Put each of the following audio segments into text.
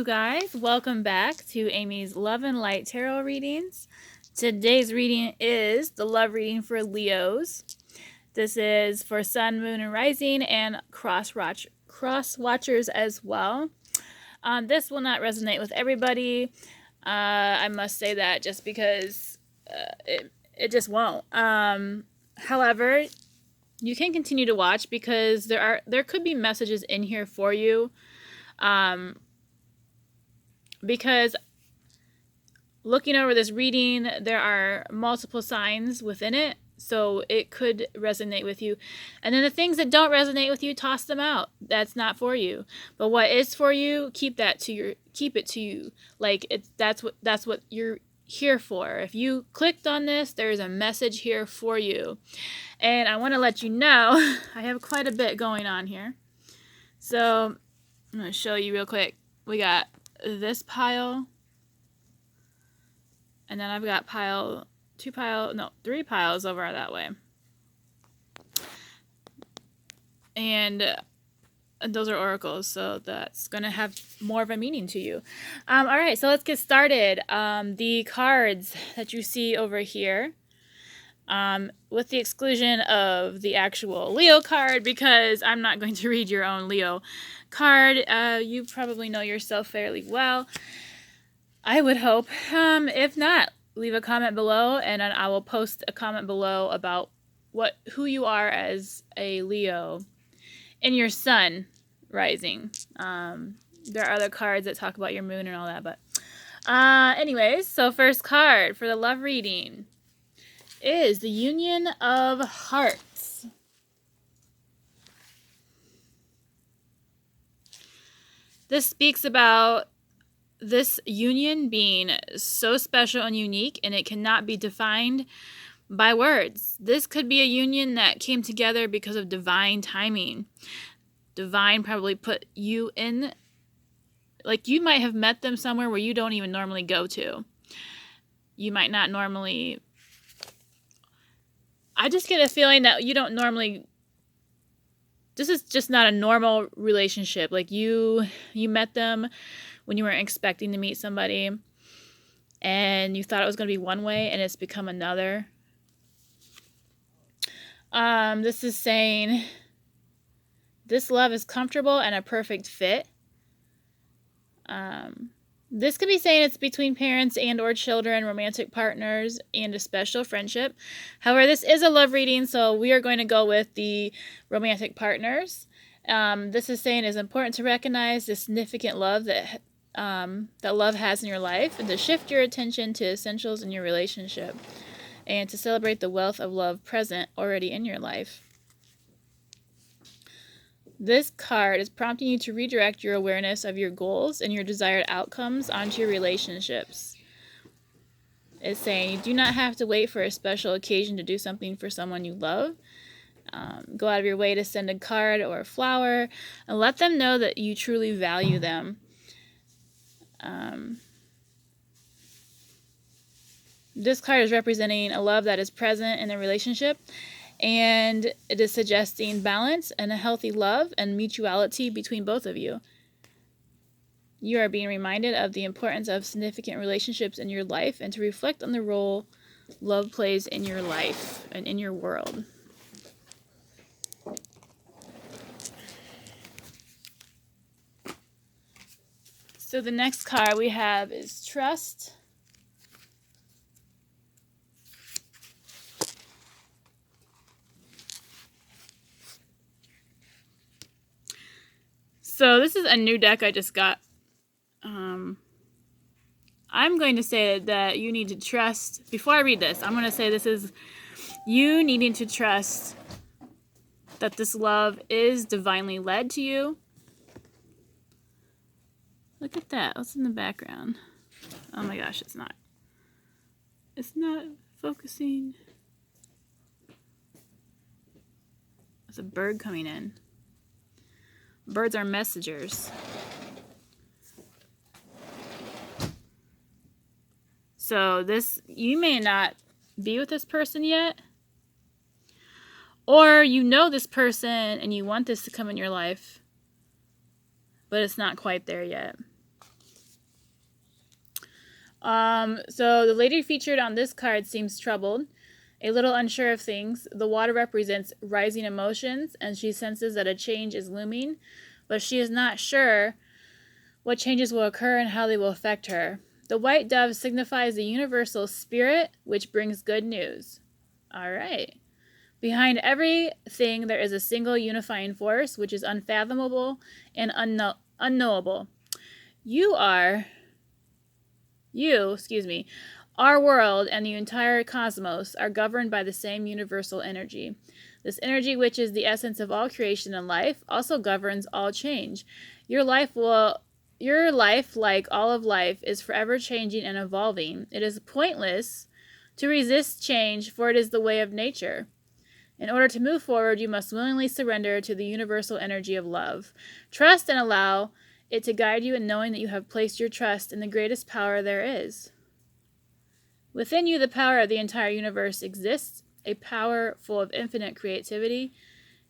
you guys, welcome back to Amy's Love and Light Tarot readings. Today's reading is the love reading for Leos. This is for Sun, Moon, and Rising, and cross watchers as well. This will not resonate with everybody. I must say that just because it just won't. However, you can continue to watch because there could be messages in here for you. Because looking over this reading, there are multiple signs within it, so it could resonate with you. And then the things that don't resonate with you, toss them out. That's not for you. But what is for you, keep it to you. Like that's what you're here for. If you clicked on this, there's a message here for you. And I want to let you know, I have quite a bit going on here. So I'm going to show you real quick. We got this pile, and then I've got three piles over that way, and those are oracles, so that's gonna have more of a meaning to you. All right, so let's get started. The cards that you see over here, with the exclusion of the actual Leo card, because I'm not going to read your own Leo card. You probably know yourself fairly well, I would hope. If not, leave a comment below, and I will post a comment below about who you are as a Leo in your sun rising. There are other cards that talk about your moon and all that, but anyways, so first card for the love reading is the Union of Hearts. This speaks about this union being so special and unique, and it cannot be defined by words. This could be a union that came together because of divine timing. Divine probably put you in, like you might have met them somewhere where you don't even normally go to. You might not normally, I just get a feeling that you don't normally, this is just not a normal relationship. Like you met them when you weren't expecting to meet somebody, and you thought it was going to be one way, and it's become another. This is saying this love is comfortable and a perfect fit. This could be saying it's between parents and or children, romantic partners, and a special friendship. However, this is a love reading, so we are going to go with the romantic partners. This is saying it's important to recognize the significant love that love has in your life, and to shift your attention to essentials in your relationship, and to celebrate the wealth of love present already in your life. This card is prompting you to redirect your awareness of your goals and your desired outcomes onto your relationships. It's saying you do not have to wait for a special occasion to do something for someone you love. Go out of your way to send a card or a flower and let them know that you truly value them. This card is representing a love that is present in the relationship, and it is suggesting balance and a healthy love and mutuality between both of you. You are being reminded of the importance of significant relationships in your life, and to reflect on the role love plays in your life and in your world. So the next card we have is Trust. So this is a new deck I just got. I'm going to say that you need to trust, before I read this, I'm going to say this is you needing to trust that this love is divinely led to you. Look at that. What's in the background? Oh my gosh, it's not focusing. There's a bird coming in. Birds are messengers. So you may not be with this person yet, or you know this person and you want this to come in your life, but it's not quite there yet. So the lady featured on this card seems troubled, a little unsure of things. The water represents rising emotions, and she senses that a change is looming, but she is not sure what changes will occur and how they will affect her. The white dove signifies the universal spirit, which brings good news. All right. Behind everything, there is a single unifying force, which is unfathomable and unknowable. Our world and the entire cosmos are governed by the same universal energy. This energy, which is the essence of all creation and life, also governs all change. Your life, like all of life, is forever changing and evolving. It is pointless to resist change, for it is the way of nature. In order to move forward, you must willingly surrender to the universal energy of love. Trust and allow it to guide you in knowing that you have placed your trust in the greatest power there is. Within you, the power of the entire universe exists, a power full of infinite creativity.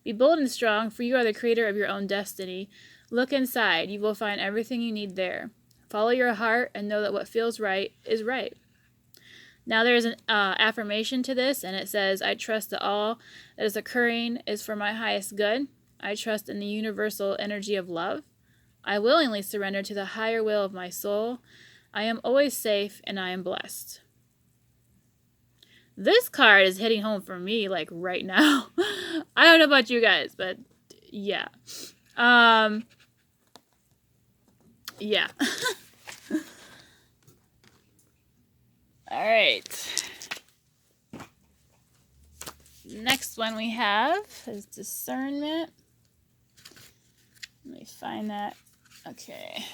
Be bold and strong, for you are the creator of your own destiny. Look inside. You will find everything you need there. Follow your heart and know that what feels right is right. Now there is an affirmation to this, and it says, I trust that all that is occurring is for my highest good. I trust in the universal energy of love. I willingly surrender to the higher will of my soul. I am always safe, and I am blessed. This card is hitting home for me, like, right now. I don't know about you guys, but yeah. Yeah. All right. Next one we have is discernment. Let me find that. Okay.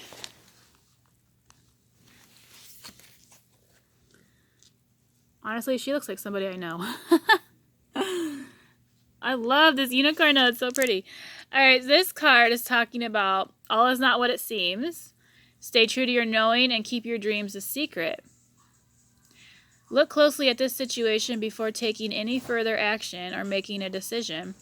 Honestly, she looks like somebody I know. I love this unicorn note. It's so pretty. All right, this card is talking about all is not what it seems. Stay true to your knowing and keep your dreams a secret. Look closely at this situation before taking any further action or making a decision.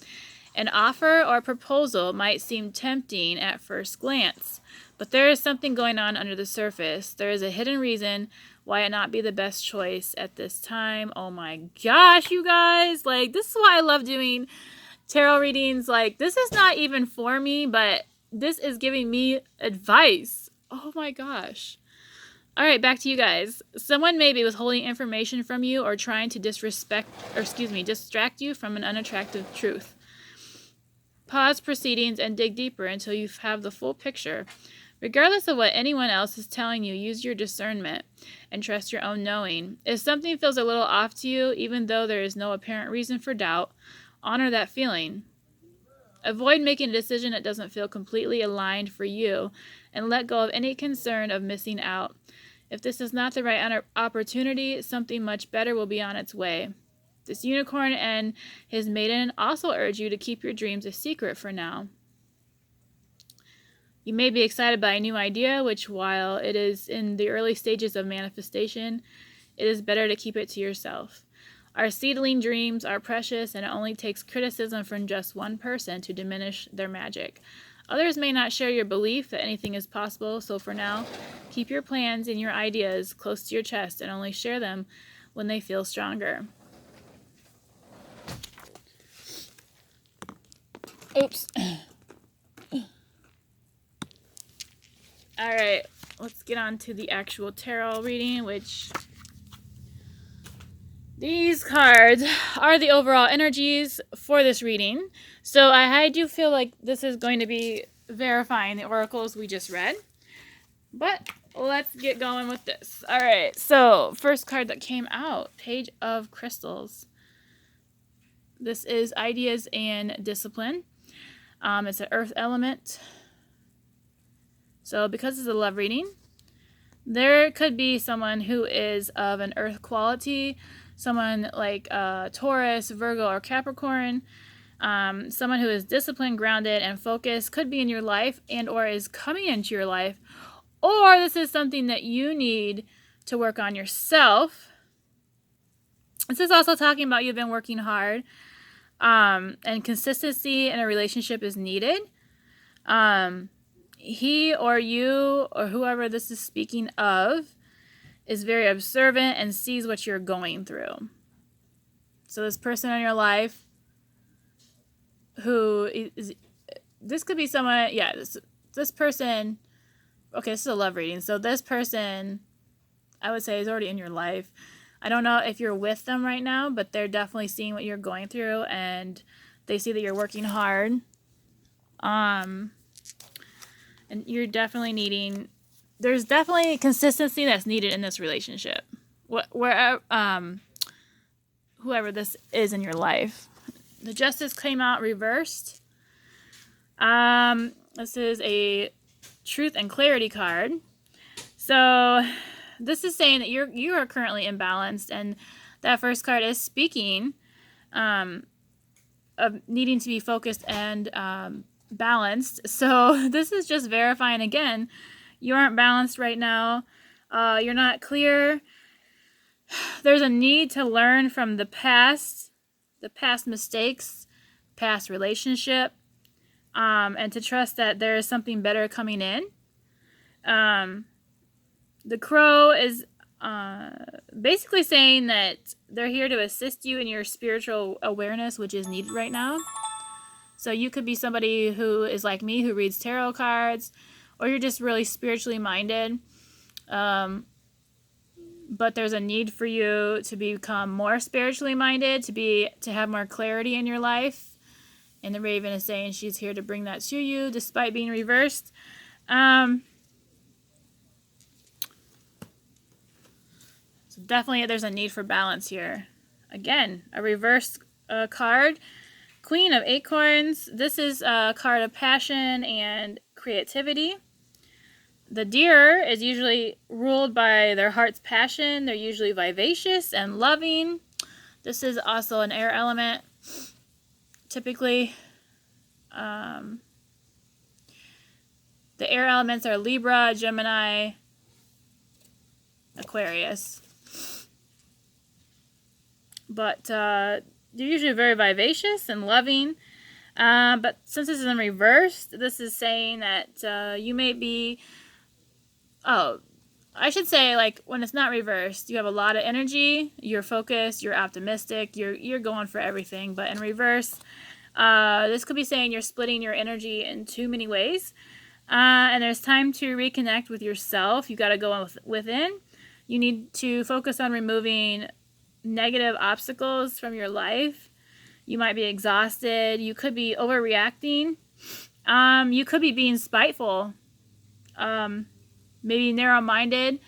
An offer or proposal might seem tempting at first glance, but there is something going on under the surface. There is a hidden reason why it not be the best choice at this time. Oh my gosh, you guys. Like, this is why I love doing tarot readings. Like, this is not even for me, but this is giving me advice. Oh my gosh. All right, back to you guys. Someone may be withholding information from you or trying to distract you from an unattractive truth. Pause proceedings and dig deeper until you have the full picture. Regardless of what anyone else is telling you, use your discernment and trust your own knowing. If something feels a little off to you, even though there is no apparent reason for doubt, honor that feeling. Avoid making a decision that doesn't feel completely aligned for you, and let go of any concern of missing out. If this is not the right opportunity, something much better will be on its way. This unicorn and his maiden also urge you to keep your dreams a secret for now. You may be excited by a new idea, which, while it is in the early stages of manifestation, it is better to keep it to yourself. Our seedling dreams are precious, and it only takes criticism from just one person to diminish their magic. Others may not share your belief that anything is possible, so for now, keep your plans and your ideas close to your chest and only share them when they feel stronger. Oops. All right, let's get on to the actual tarot reading, which these cards are the overall energies for this reading. So I do feel like this is going to be verifying the oracles we just read. But let's get going with this. All right, so first card that came out, Page of Crystals. This is ideas and discipline. It's an earth element. So because it's a love reading, there could be someone who is of an earth quality, someone like Taurus, Virgo, or Capricorn, someone who is disciplined, grounded, and focused could be in your life and or is coming into your life, or this is something that you need to work on yourself. This is also talking about you've been working hard, and consistency in a relationship is needed. He or you or whoever this is speaking of is very observant and sees what you're going through. So this person in your life who is, this could be someone, yeah, this person, okay, this is a love reading. So this person, I would say, is already in your life. I don't know if you're with them right now, but they're definitely seeing what you're going through, and they see that you're working hard. And you're definitely needing, there's definitely consistency that's needed in this relationship. Whoever this is in your life. The Justice came out reversed. This is a Truth and Clarity card. So this is saying that you are currently imbalanced, and that first card is speaking of needing to be focused and balanced. So this is just verifying again, you aren't balanced right now. You're not clear. There's a need to learn from the past mistakes, past relationship, and to trust that there is something better coming in. The Crow is basically saying that they're here to assist you in your spiritual awareness, which is needed right now. So you could be somebody who is like me, who reads tarot cards, or you're just really spiritually minded. But there's a need for you to become more spiritually minded, to have more clarity in your life. And the Raven is saying she's here to bring that to you, despite being reversed. So definitely there's a need for balance here. Again, a reversed card. Queen of Acorns. This is a card of passion and creativity. The Deer is usually ruled by their heart's passion. They're usually vivacious and loving. This is also an air element. Typically, the air elements are Libra, Gemini, Aquarius. But they're usually very vivacious and loving. But since this is in reverse, this is saying that you may be... Oh, I should say, like, when it's not reversed, you have a lot of energy, you're focused, you're optimistic, you're going for everything. But in reverse, this could be saying you're splitting your energy in too many ways. And there's time to reconnect with yourself. You got to go within. You need to focus on removing negative obstacles from your life. You might be exhausted. You could be overreacting. You could be being spiteful. Maybe narrow-minded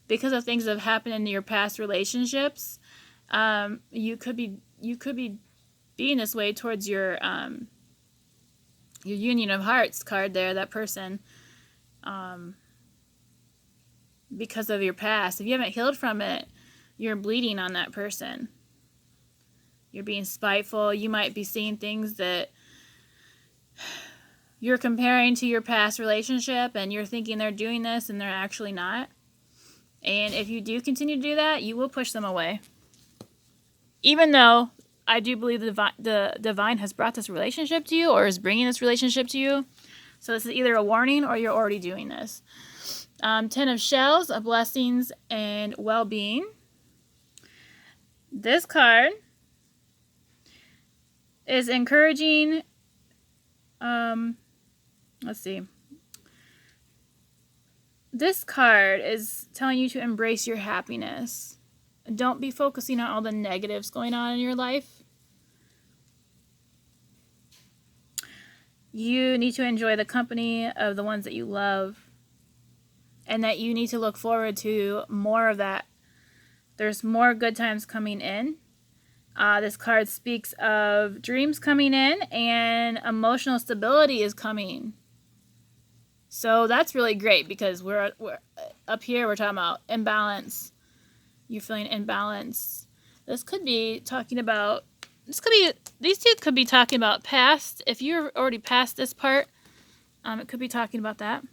because of things that have happened in your past relationships. You could be being this way towards your Union of Hearts card there, that person, because of your past. If you haven't healed from it, you're bleeding on that person. You're being spiteful. You might be seeing things that you're comparing to your past relationship, and you're thinking they're doing this and they're actually not. And if you do continue to do that, you will push them away. Even though I do believe the divine has brought this relationship to you, or is bringing this relationship to you. So this is either a warning or you're already doing this. 10 of Shells, blessings and well-being. This card is encouraging... let's see. This card is telling you to embrace your happiness. Don't be focusing on all the negatives going on in your life. You need to enjoy the company of the ones that you love, and that you need to look forward to more of that. There's more good times coming in. This card speaks of dreams coming in, and emotional stability is coming. So that's really great, because we're up here, we're talking about imbalance. You're feeling imbalanced. This could be talking about, these two could be talking about past. If you're already past this part, it could be talking about that.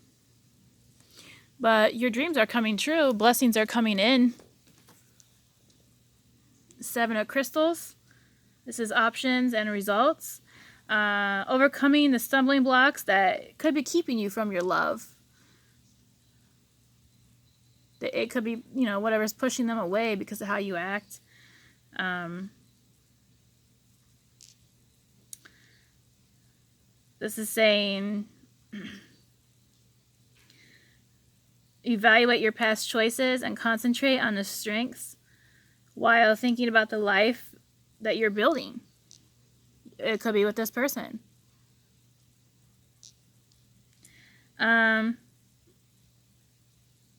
But your dreams are coming true. Blessings are coming in. 7 of Crystals. This is options and results. Overcoming the stumbling blocks that could be keeping you from your love. It could be, you know, whatever's pushing them away because of how you act. This is saying evaluate your past choices and concentrate on the strengths while thinking about the life that you're building. It could be with this person.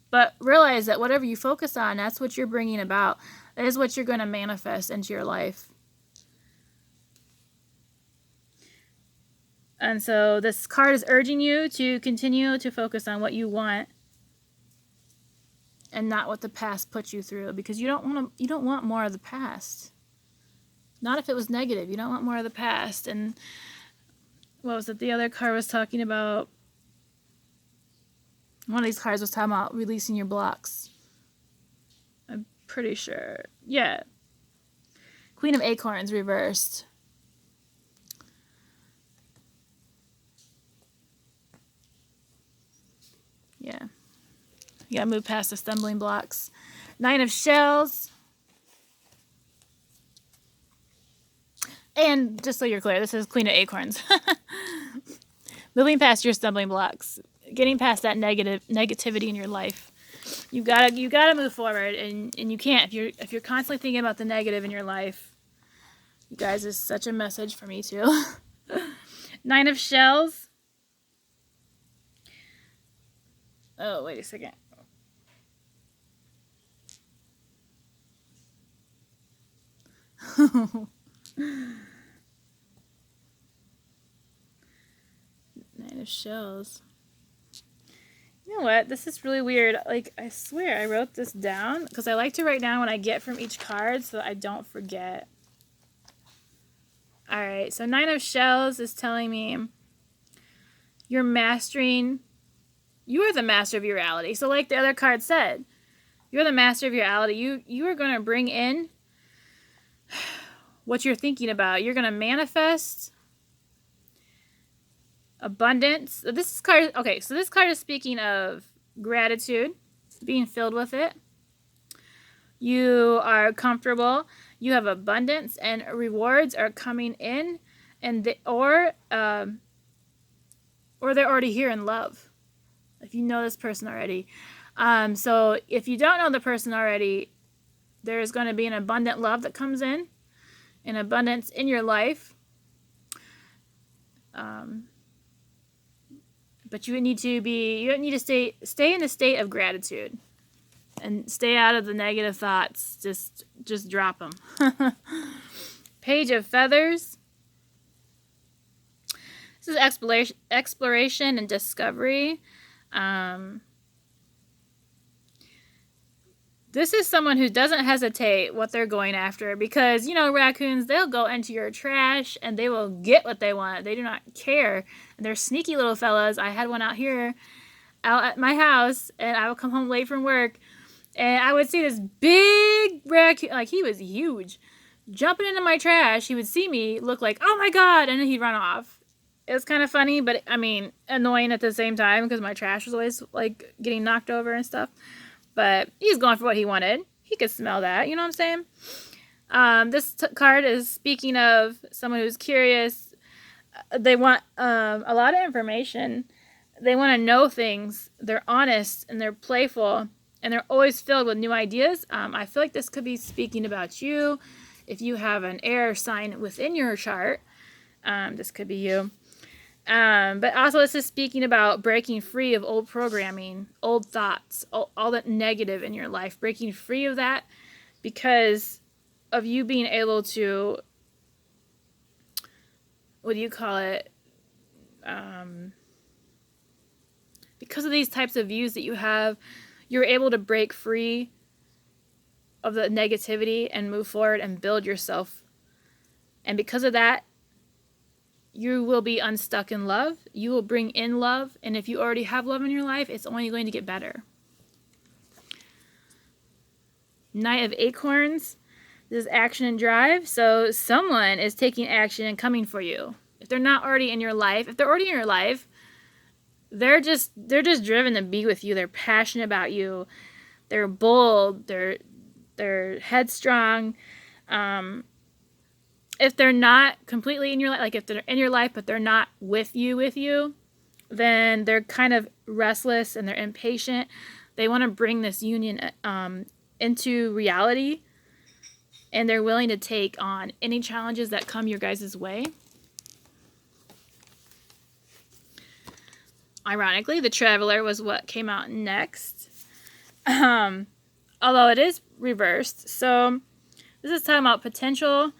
But realize that whatever you focus on, that's what you're bringing about. That is what you're going to manifest into your life. And so this card is urging you to continue to focus on what you want and not what the past put you through, because you don't want more of the past. Not if it was negative. You don't want more of the past. And what was it? The other card was talking about, one of these cards was talking about releasing your blocks. I'm pretty sure. Yeah. Queen of Acorns reversed. Yeah. You gotta move past the stumbling blocks. Nine of Shells. And just so you're clear, this is Queen of Acorns. Moving past your stumbling blocks. Getting past that negativity in your life. You gotta move forward, and you can't if you're constantly thinking about the negative in your life. You guys, is such a message for me too. Nine of Shells. Oh, wait a second. Nine of Shells. You know what? This is really weird. Like, I swear I wrote this down because I like to write down what I get from each card so that I don't forget. Alright, so Nine of Shells is telling me you're mastering. You are the master of your reality. So like the other card said, you're the master of your reality. You are going to bring in what you're thinking about. You're going to manifest abundance. This card, okay, so this card is speaking of gratitude, being filled with it. You are comfortable. You have abundance, and rewards are coming in, and or they're already here in love. If you know this person already. So if you don't know the person already, there's going to be an abundant love that comes in, an abundance in your life. But you need to stay in a state of gratitude and stay out of the negative thoughts. Just drop them. Page of Feathers. This is exploration and discovery. This is someone who doesn't hesitate what they're going after, because, you know, raccoons, they'll go into your trash and they will get what they want. They do not care. And they're sneaky little fellas. I had one out at my house, and I would come home late from work, and I would see this big raccoon, like he was huge, jumping into my trash. He would see me, look like, oh my God, and then he'd run off. It was kind of funny, but I mean, annoying at the same time, because my trash was always like getting knocked over and stuff. But he's going for what he wanted. He could smell that, you know what I'm saying? This card is speaking of someone who's curious. They want a lot of information. They want to know things. They're honest and they're playful, and they're always filled with new ideas. I feel like this could be speaking about you. If you have an air sign within your chart, this could be you. But also this is speaking about breaking free of old programming, old thoughts, all that negative in your life, breaking free of that because of you being able to, what do you call it? Because of these types of views that you have, you're able to break free of the negativity and move forward and build yourself. And because of that, you will be unstuck in love. You will bring in love. And if you already have love in your life, it's only going to get better. Knight of Acorns. This is action and drive. So someone is taking action and coming for you. If they're not already in your life, if they're already in your life, they're just driven to be with you. They're passionate about you. They're bold. They're headstrong. If they're not completely in your life, like if they're in your life but they're not with you, then they're kind of restless and they're impatient. They want to bring this union into reality, and they're willing to take on any challenges that come your guys' way. Ironically, the Traveler was what came out next. Although it is reversed. So this is talking about potential.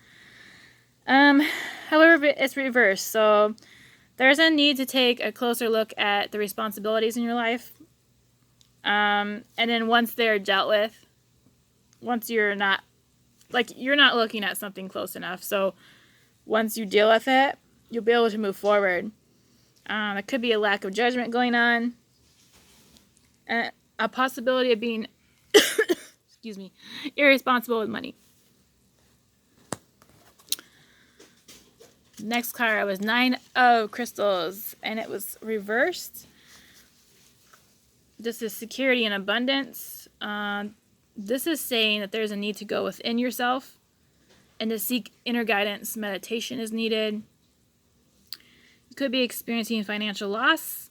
However, it's reversed. So there's a need to take a closer look at the responsibilities in your life. And then once they're dealt with, once you're not looking at something close enough. So once you deal with it, you'll be able to move forward. There could be a lack of judgment going on. A possibility of being, excuse me, irresponsible with money. Next card was 9 of Crystals, and it was reversed. This is security and abundance. This is saying that there's a need to go within yourself and to seek inner guidance. Meditation is needed. You could be experiencing financial loss,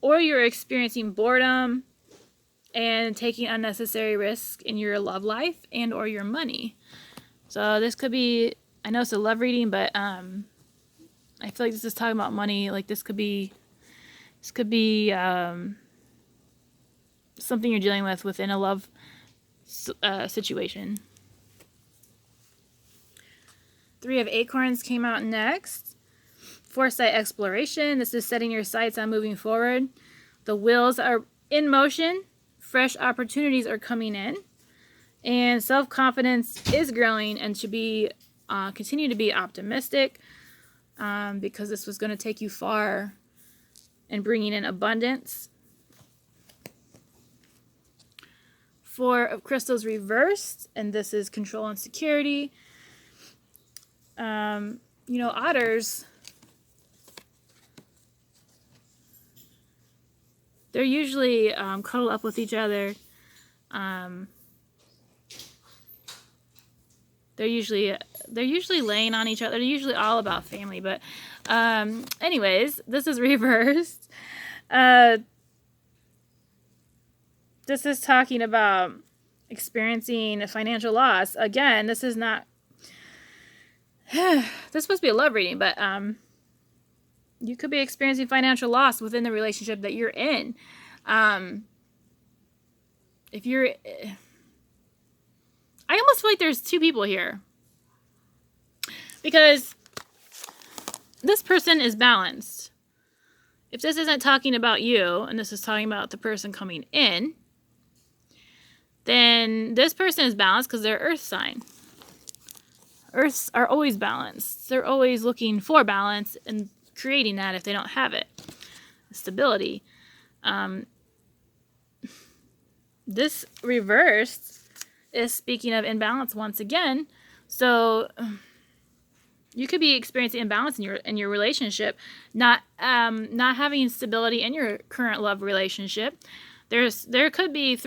or you're experiencing boredom and taking unnecessary risks in your love life and or your money. So this could be, I know it's a love reading, but I feel like this is talking about money. Like this could be something you're dealing with within a love situation. 3 of Acorns came out next. Foresight, exploration. This is setting your sights on moving forward. The wheels are in motion. Fresh opportunities are coming in. And self-confidence is growing, and should be continue to be optimistic because this was going to take you far and bringing in abundance. 4 of Crystals reversed, and this is control and security. Otters, they're usually cuddle up with each other. They're usually laying on each other. They're usually all about family. But anyways, this is reversed. This is talking about experiencing a financial loss. Again, this is not... this is supposed to be a love reading, but you could be experiencing financial loss within the relationship that you're in. If you're... I almost feel like there's 2 people here. Because this person is balanced. If this isn't talking about you, and this is talking about the person coming in, then this person is balanced because they're Earth sign. Earths are always balanced. They're always looking for balance and creating that if they don't have it. Stability. This reversed is speaking of imbalance once again. So you could be experiencing imbalance in your relationship, not having stability in your current love relationship. There could be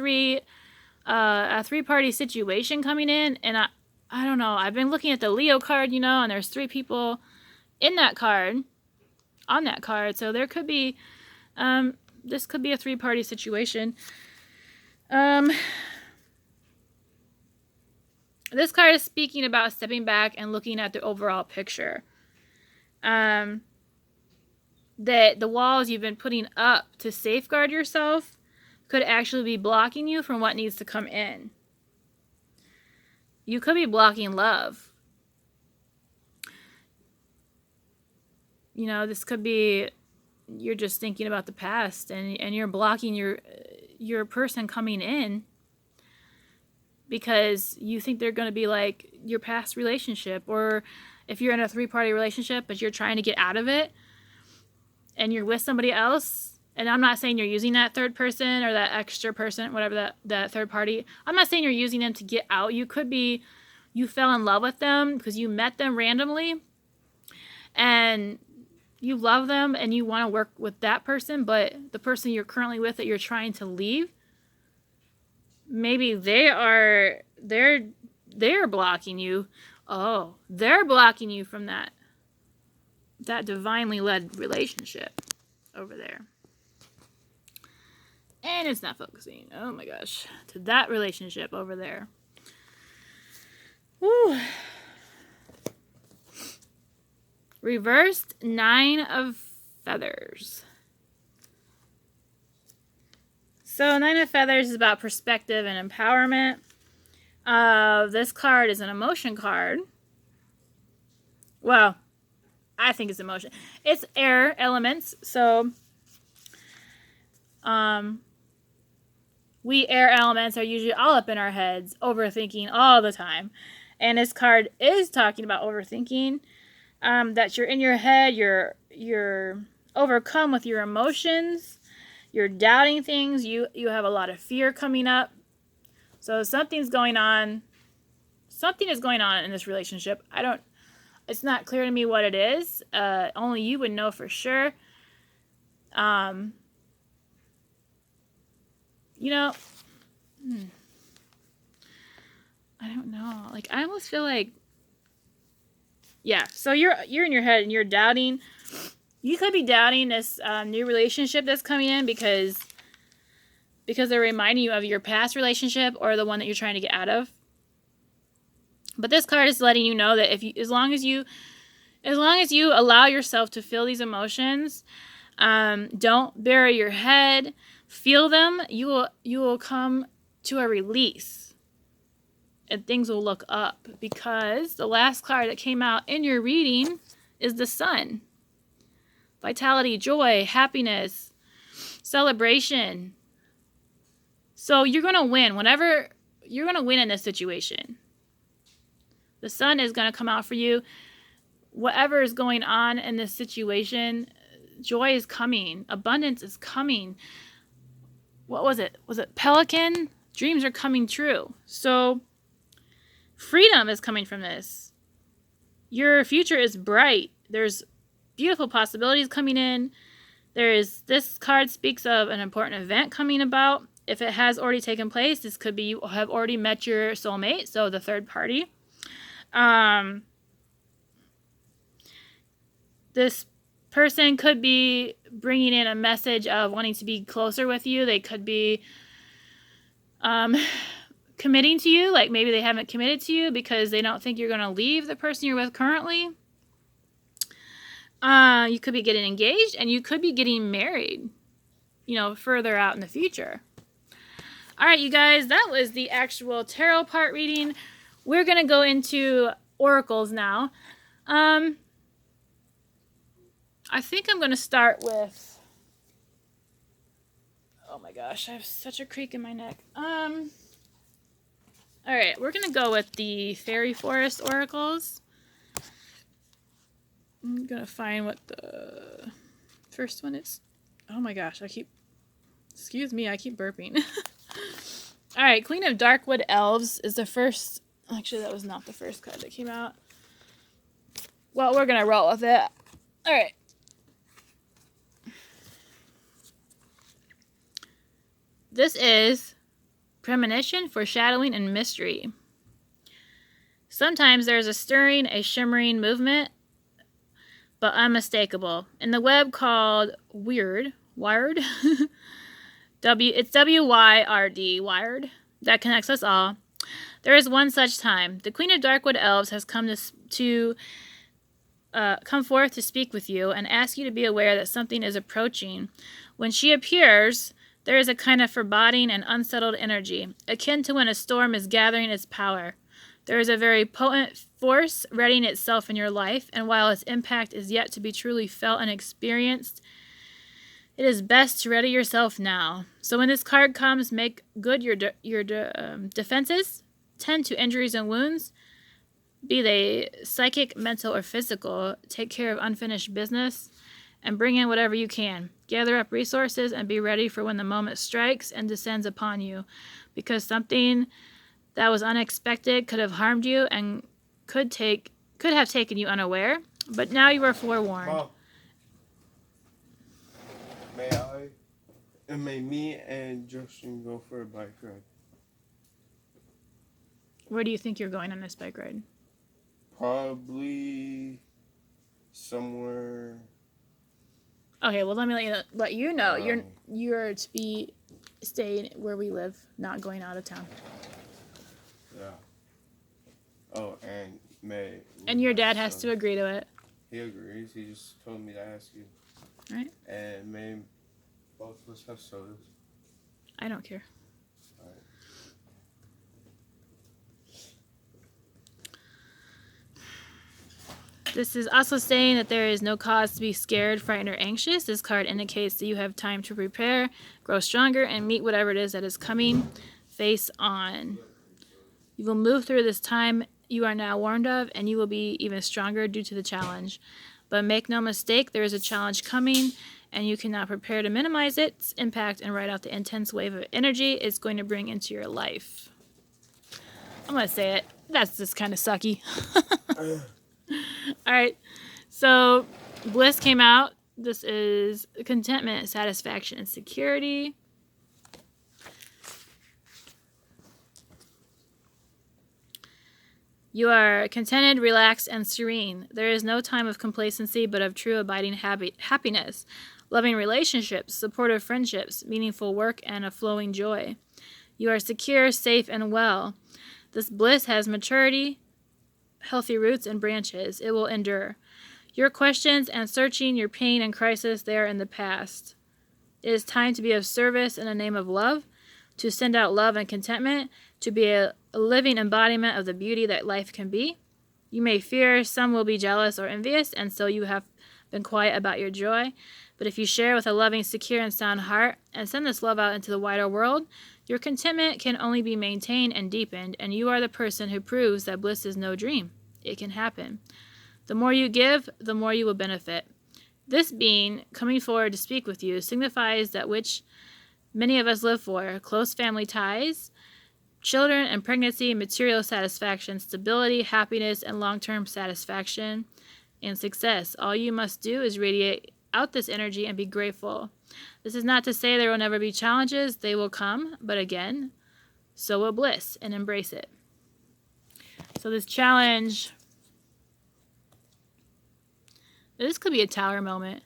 a 3-party situation coming in, and I don't know. I've been looking at the Leo card, and there's 3 people in that card, on that card. So there could be, this could be a 3-party situation. This card is speaking about stepping back and looking at the overall picture. That the walls you've been putting up to safeguard yourself could actually be blocking you from what needs to come in. You could be blocking love. This could be you're just thinking about the past, and you're blocking your person coming in because you think they're going to be like your past relationship. Or if you're in a 3-party relationship but you're trying to get out of it and you're with somebody else, and I'm not saying you're using that third person or that extra person, whatever that third party, I'm not saying you're using them to get out. You could be, you fell in love with them because you met them randomly and you love them and you want to work with that person, but the person you're currently with that you're trying to leave, maybe they're blocking you. Oh, they're blocking you from that divinely led relationship over there. And it's not focusing. Oh my gosh. To that relationship over there. Woo. Reversed 9 of Feathers. So 9 of Feathers is about perspective and empowerment. This card is an emotion card. Well, I think it's emotion. It's air elements. So we air elements are usually all up in our heads, overthinking all the time. And this card is talking about overthinking. That you're in your head, you're overcome with your emotions, you're doubting things, you have a lot of fear coming up. So something is going on in this relationship. It's not clear to me what it is. Only you would know for sure. You know, I don't know. Like, I almost feel like, yeah, so you're in your head and you're doubting. You could be doubting this new relationship that's coming in because they're reminding you of your past relationship or the one that you're trying to get out of. But this card is letting you know that as long as you allow yourself to feel these emotions, don't bury your head, feel them, you will come to a release. And things will look up, because the last card that came out in your reading is the Sun. Vitality, joy, happiness, celebration. So you're going to win. You're going to win in this situation. The Sun is going to come out for you. Whatever is going on in this situation, joy is coming. Abundance is coming. What was it? Was it Pelican? Dreams are coming true. So freedom is coming from this. Your future is bright. There's beautiful possibilities coming in. This card speaks of an important event coming about. If it has already taken place, this could be you have already met your soulmate, so the third party. This person could be bringing in a message of wanting to be closer with you. They could be committing to you, like maybe they haven't committed to you because they don't think you're going to leave the person you're with currently. You could be getting engaged, and you could be getting married, further out in the future. All right, you guys, that was the actual tarot part reading. We're going to go into oracles now. I think I'm going to start with, oh my gosh, I have such a creak in my neck. All right, we're going to go with the Fairy Forest Oracles. I'm going to find what the first one is. Oh my gosh, excuse me, I keep burping. All right, Queen of Darkwood Elves is the first. Actually, that was not the first card that came out. Well, we're going to roll with it. All right. This is premonition, foreshadowing, and mystery. Sometimes there's a stirring, a shimmering movement, but unmistakable. In the web called wired, it's W-Y-R-D, wired, that connects us all. There is one such time. The Queen of Darkwood Elves has come come forth to speak with you and ask you to be aware that something is approaching. When she appears, there is a kind of foreboding and unsettled energy, akin to when a storm is gathering its power. There is a very potent force readying itself in your life, and while its impact is yet to be truly felt and experienced, it is best to ready yourself now. So when this card comes, make good your defenses, tend to injuries and wounds, be they psychic, mental, or physical. Take care of unfinished business, and bring in whatever you can. Gather up resources and be ready for when the moment strikes and descends upon you, because something that was unexpected could have harmed you and could have taken you unaware, but now you are forewarned. Mom, may me and Justin go for a bike ride? Where do you think you're going on this bike ride? Probably somewhere. Okay, well, let me let you know. You're to be staying where we live, not going out of town. Yeah. Oh, and May. And your dad has to agree to it. He agrees. He just told me to ask you. Right. And May, both of us have sodas. I don't care. All right. This is also saying that there is no cause to be scared, frightened, or anxious. This card indicates that you have time to prepare, grow stronger, and meet whatever it is that is coming face on. You will move through this time you are now warned of, and you will be even stronger due to the challenge. But make no mistake, there is a challenge coming, and you cannot prepare to minimize its impact and ride out the intense wave of energy it's going to bring into your life. I'm going to say it. That's just kind of sucky. All right. So bliss came out. This is contentment, satisfaction, and security. You are contented, relaxed, and serene. There is no time of complacency, but of true abiding happiness, loving relationships, supportive friendships, meaningful work, and a flowing joy. You are secure, safe, and well. This bliss has maturity, healthy roots, and branches. It will endure. Your questions and searching, your pain and crisis, they are in the past. It is time to be of service in the name of love, to send out love and contentment, to be a living embodiment of the beauty that life can be. You may fear some will be jealous or envious, and so you have been quiet about your joy. But if you share with a loving, secure, and sound heart, and send this love out into the wider world, your contentment can only be maintained and deepened, and you are the person who proves that bliss is no dream. It can happen. The more you give, the more you will benefit. This being coming forward to speak with you signifies that which many of us live for: close family ties, children and pregnancy, material satisfaction, stability, happiness, and long-term satisfaction and success. All you must do is radiate out this energy and be grateful. This is not to say there will never be challenges. They will come, but again, so will bliss, and embrace it. So this challenge, this could be a tower moment.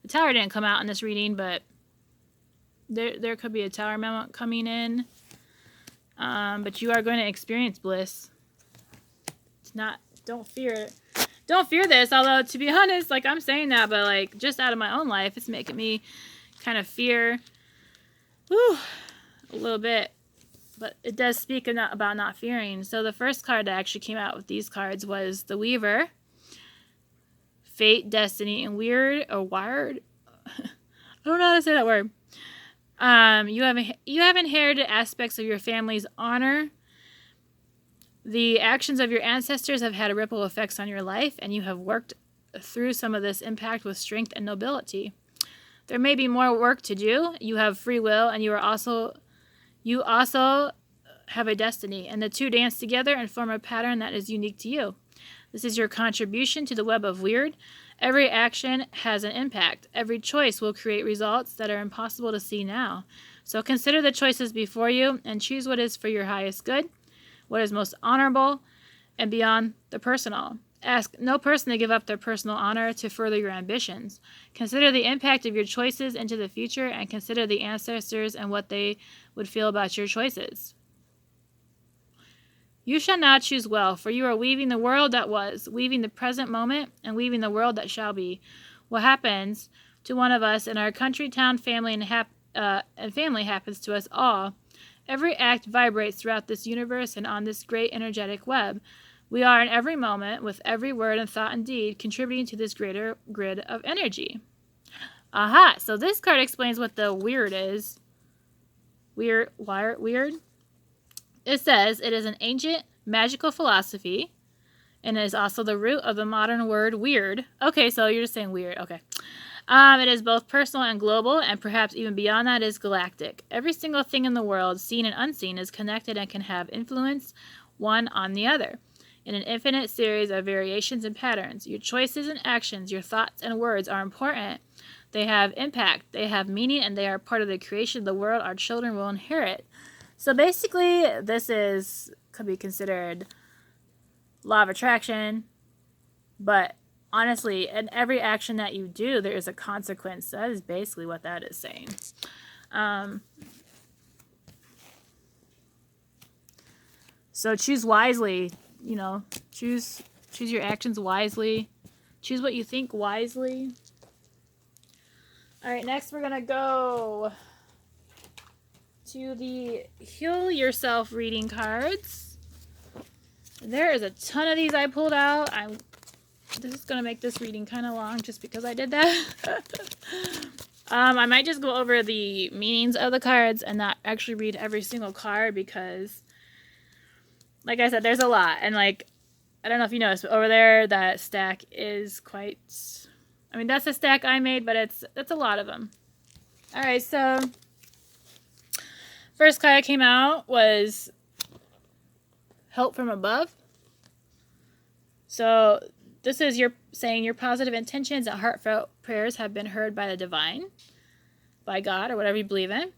The tower didn't come out in this reading, but there could be a tower moment coming in. But you are going to experience bliss. It's not, don't fear this. Although, to be honest, like, I'm saying that, but like, just out of my own life, it's making me kind of fear, a little bit. But it does speak about not fearing. So the first card that actually came out with these cards was the Weaver. Fate, destiny, and weird or wired. I don't know how to say that word. You have inherited aspects of your family's honor. The actions of your ancestors have had ripple effects on your life, and you have worked through some of this impact with strength and nobility. There may be more work to do. You have free will, and you also have a destiny, and the two dance together and form a pattern that is unique to you. This is your contribution to the web of weird. Every action has an impact. Every choice will create results that are impossible to see now. So consider the choices before you and choose what is for your highest good, what is most honorable, and beyond the personal. Ask no person to give up their personal honor to further your ambitions. Consider the impact of your choices into the future, and consider the ancestors and what they would feel about your choices. You shall now choose well, for you are weaving the world that was, weaving the present moment, and weaving the world that shall be. What happens to one of us in our country, town, family, and family happens to us all. Every act vibrates throughout this universe and on this great energetic web. We are in every moment, with every word and thought and deed, contributing to this greater grid of energy. Aha! So this card explains what the weird is. Weird. It says it is an ancient magical philosophy, and it is also the root of the modern word weird. Okay, so you're just saying weird. Okay. It is both personal and global, and perhaps even beyond that is galactic. Every single thing in the world, seen and unseen, is connected and can have influence one on the other in an infinite series of variations and patterns. Your choices and actions, your thoughts and words are important. They have impact, they have meaning, and they are part of the creation of the world our children will inherit. So basically, this is could be considered law of attraction. But honestly, in every action that you do, there is a consequence. That is basically what that is saying. So choose wisely, you know, choose your actions wisely. Choose what you think wisely. All right, next we're going to go to the Heal Yourself reading cards. There is a ton of these I pulled out. This is going to make this reading kind of long just because I did that. I might just go over the meanings of the cards and not actually read every single card because, like I said, there's a lot. And, like, I don't know if you noticed, but over there, that stack is quite... I mean, that's a stack I made, but it's a lot of them. All right, so first card that came out was Help from Above. So this is saying your positive intentions and heartfelt prayers have been heard by the divine, by God, or whatever you believe in.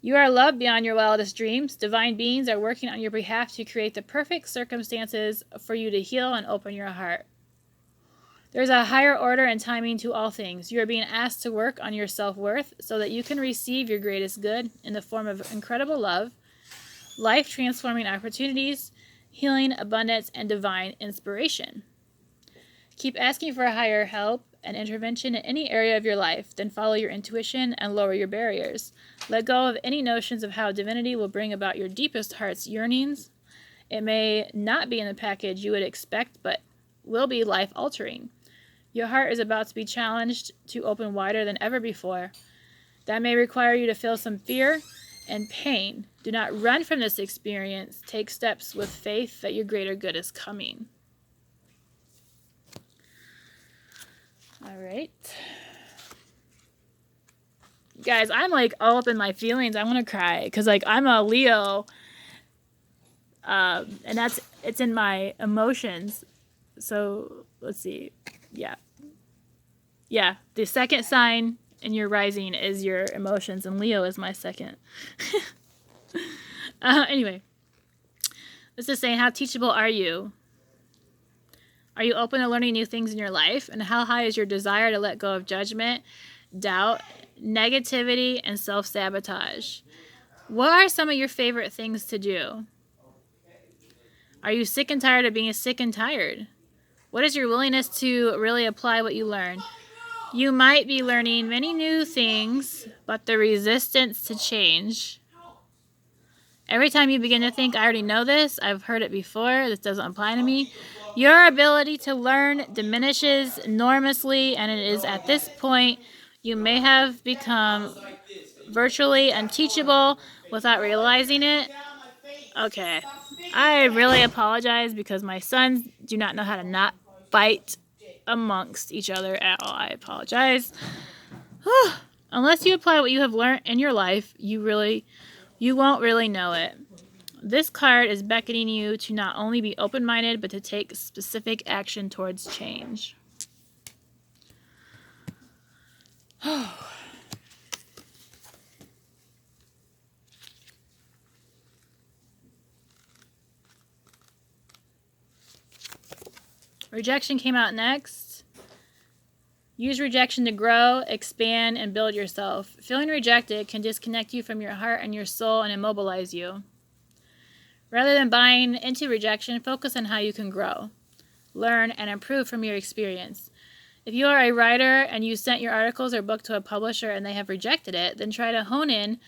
You are loved beyond your wildest dreams. Divine beings are working on your behalf to create the perfect circumstances for you to heal and open your heart. There's a higher order and timing to all things. You are being asked to work on your self-worth so that you can receive your greatest good in the form of incredible love, life-transforming opportunities, healing, abundance, and divine inspiration. Keep asking for higher help and intervention in any area of your life, then follow your intuition and lower your barriers. Let go of any notions of how divinity will bring about your deepest heart's yearnings. It may not be in the package you would expect, but will be life-altering. Your heart is about to be challenged to open wider than ever before. That may require you to feel some fear and pain. Do not run from this experience. Take steps with faith that your greater good is coming. All right. Guys, I'm like all up in my feelings. I want to cry because like I'm a Leo. And it's in my emotions. So let's see. Yeah. The second sign in your rising is your emotions, and Leo is my second. Anyway, this is saying, how teachable are you? Are you open to learning new things in your life? And how high is your desire to let go of judgment, doubt, negativity, and self-sabotage? What are some of your favorite things to do? Are you sick and tired of being sick and tired? What is your willingness to really apply what you learn? You might be learning many new things, but the resistance to change. Every time you begin to think, I already know this, I've heard it before, this doesn't apply to me, your ability to learn diminishes enormously, and it is at this point you may have become virtually unteachable without realizing it. Okay, I really apologize because my sons do not know how to not fight amongst each other at all. I apologize. Unless you apply what you have learned in your life, you won't really know it. This card is beckoning you to not only be open-minded, but to take specific action towards change. Rejection came out next. Use rejection to grow, expand, and build yourself. Feeling rejected can disconnect you from your heart and your soul and immobilize you. Rather than buying into rejection, focus on how you can grow, learn, and improve from your experience. If you are a writer and you sent your articles or book to a publisher and they have rejected it, then try to hone in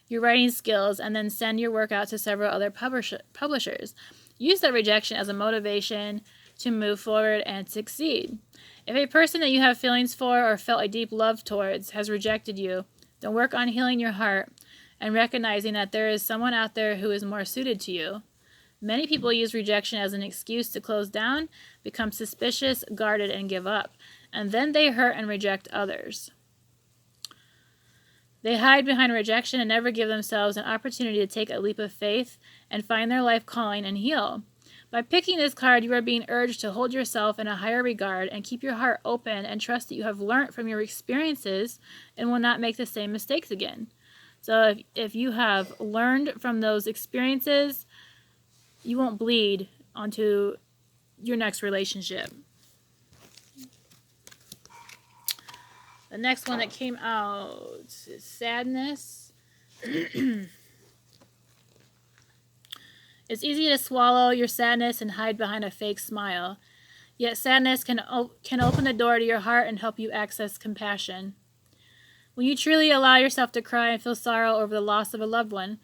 your writing skills and then send your work out to several other publishers. Use that rejection as a motivation to move forward and succeed. If a person that you have feelings for or felt a deep love towards has rejected you, then work on healing your heart and recognizing that there is someone out there who is more suited to you. Many people use rejection as an excuse to close down, become suspicious, guarded, and give up. And then they hurt and reject others. They hide behind rejection and never give themselves an opportunity to take a leap of faith and find their life calling and heal. By picking this card, you are being urged to hold yourself in a higher regard and keep your heart open and trust that you have learned from your experiences and will not make the same mistakes again. So if you have learned from those experiences, you won't bleed onto your next relationship. The next one that came out is sadness. It's easy to swallow your sadness and hide behind a fake smile. Yet sadness can open the door to your heart and help you access compassion. When you truly allow yourself to cry and feel sorrow over the loss of a loved one,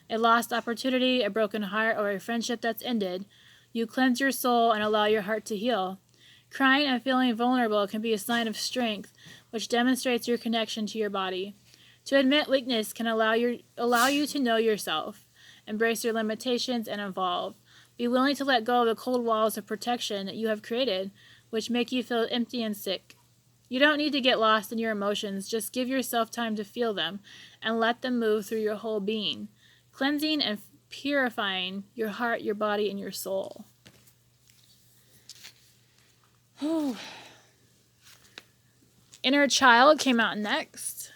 a lost opportunity, a broken heart, or a friendship that's ended, you cleanse your soul and allow your heart to heal. Crying and feeling vulnerable can be a sign of strength, which demonstrates your connection to your body. To admit weakness can allow you to know yourself, embrace your limitations, and evolve. Be willing to let go of the cold walls of protection that you have created, which make you feel empty and sick. You don't need to get lost in your emotions, just give yourself time to feel them, and let them move through your whole being, cleansing and purifying your heart, your body, and your soul. Inner child came out next.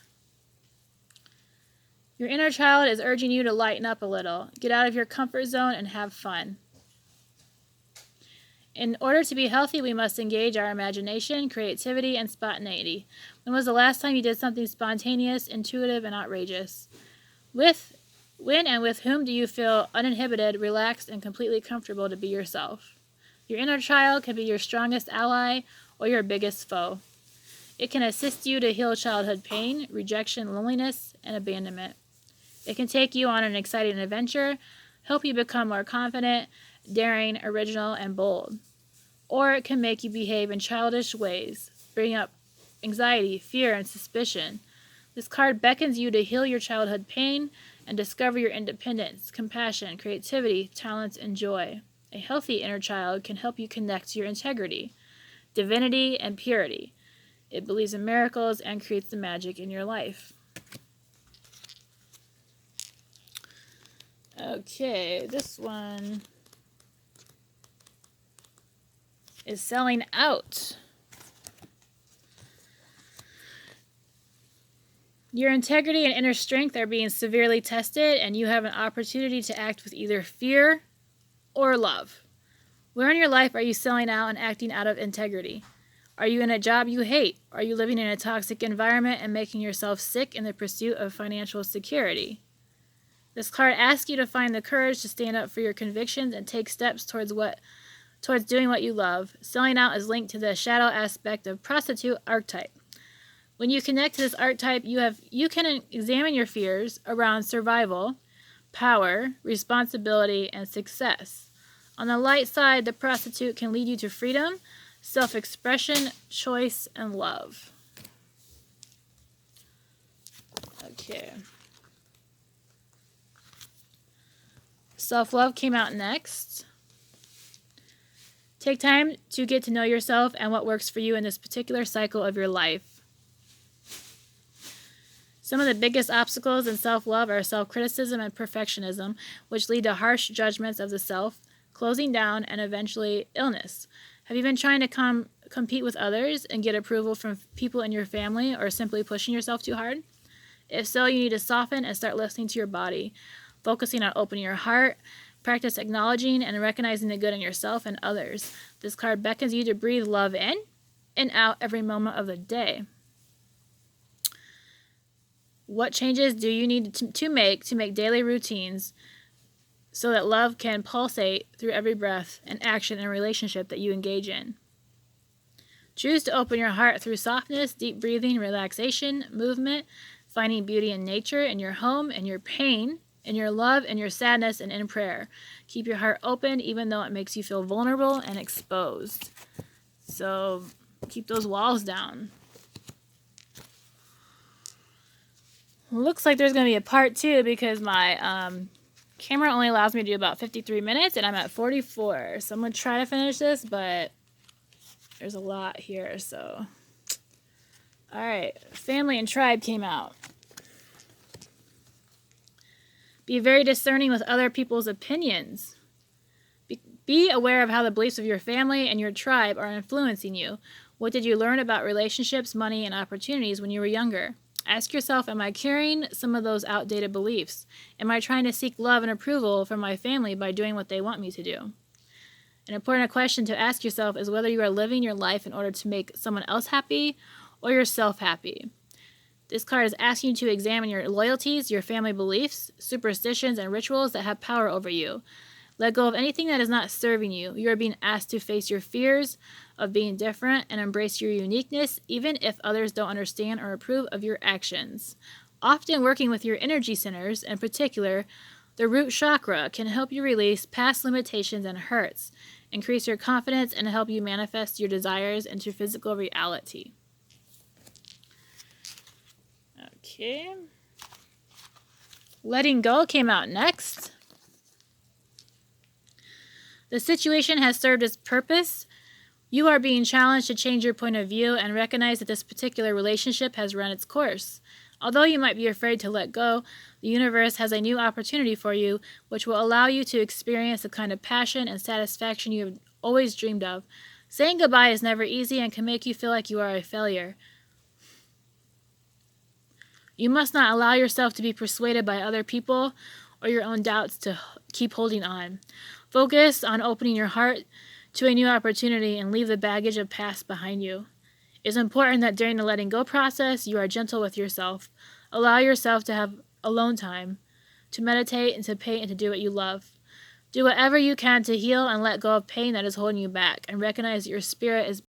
Your inner child is urging you to lighten up a little, get out of your comfort zone, and have fun. In order to be healthy, we must engage our imagination, creativity, and spontaneity. When was the last time you did something spontaneous, intuitive, and outrageous? When and with whom do you feel uninhibited, relaxed, and completely comfortable to be yourself? Your inner child can be your strongest ally or your biggest foe. It can assist you to heal childhood pain, rejection, loneliness, and abandonment. It can take you on an exciting adventure, help you become more confident, daring, original, and bold. Or it can make you behave in childish ways, bring up anxiety, fear, and suspicion. This card beckons you to heal your childhood pain and discover your independence, compassion, creativity, talents, and joy. A healthy inner child can help you connect to your integrity, divinity, and purity. It believes in miracles and creates the magic in your life. Okay, this one is selling out. Your integrity and inner strength are being severely tested, and you have an opportunity to act with either fear or love. Where in your life are you selling out and acting out of integrity? Are you in a job you hate? Are you living in a toxic environment and making yourself sick in the pursuit of financial security? This card asks you to find the courage to stand up for your convictions and take steps towards doing what you love. Selling out is linked to the shadow aspect of prostitute archetype. When you connect to this archetype, you can examine your fears around survival, power, responsibility, and success. On the light side, the prostitute can lead you to freedom, self-expression, choice, and love. Okay. Self-love came out next. Take time to get to know yourself and what works for you in this particular cycle of your life. Some of the biggest obstacles in self-love are self-criticism and perfectionism, which lead to harsh judgments of the self, closing down, and eventually illness. Have you been trying to compete with others and get approval from people in your family, or simply pushing yourself too hard? If so, you need to soften and start listening to your body, focusing on opening your heart. Practice acknowledging and recognizing the good in yourself and others. This card beckons you to breathe love in and out every moment of the day. What changes do you need to make daily routines so that love can pulsate through every breath and action and relationship that you engage in? Choose to open your heart through softness, deep breathing, relaxation, movement, finding beauty in nature, in your home, in your pain, in your love, in your sadness, and in prayer. Keep your heart open even though it makes you feel vulnerable and exposed. So keep those walls down. Looks like there's going to be a part 2 because my camera only allows me to do about 53 minutes and I'm at 44. So I'm going to try to finish this, but there's a lot here. So, all right. Family and tribe came out. Be very discerning with other people's opinions. Be aware of how the beliefs of your family and your tribe are influencing you. What did you learn about relationships, money, and opportunities when you were younger? Ask yourself, am I carrying some of those outdated beliefs? Am I trying to seek love and approval from my family by doing what they want me to do? An important question to ask yourself is whether you are living your life in order to make someone else happy or yourself happy. This card is asking you to examine your loyalties, your family beliefs, superstitions, and rituals that have power over you. Let go of anything that is not serving you. You are being asked to face your fears of being different and embrace your uniqueness, even if others don't understand or approve of your actions. Often working with your energy centers, in particular, the root chakra, can help you release past limitations and hurts, increase your confidence, and help you manifest your desires into physical reality. Okay. Letting go came out next. The situation has served its purpose. You are being challenged to change your point of view and recognize that this particular relationship has run its course. Although you might be afraid to let go, the universe has a new opportunity for you, which will allow you to experience the kind of passion and satisfaction you have always dreamed of. Saying goodbye is never easy and can make you feel like you are a failure. You must not allow yourself to be persuaded by other people or your own doubts to keep holding on. Focus on opening your heart to a new opportunity and leave the baggage of past behind you. It's important that during the letting go process, you are gentle with yourself. Allow yourself to have alone time, to meditate and to paint and to do what you love. Do whatever you can to heal and let go of pain that is holding you back, and recognize that your spirit is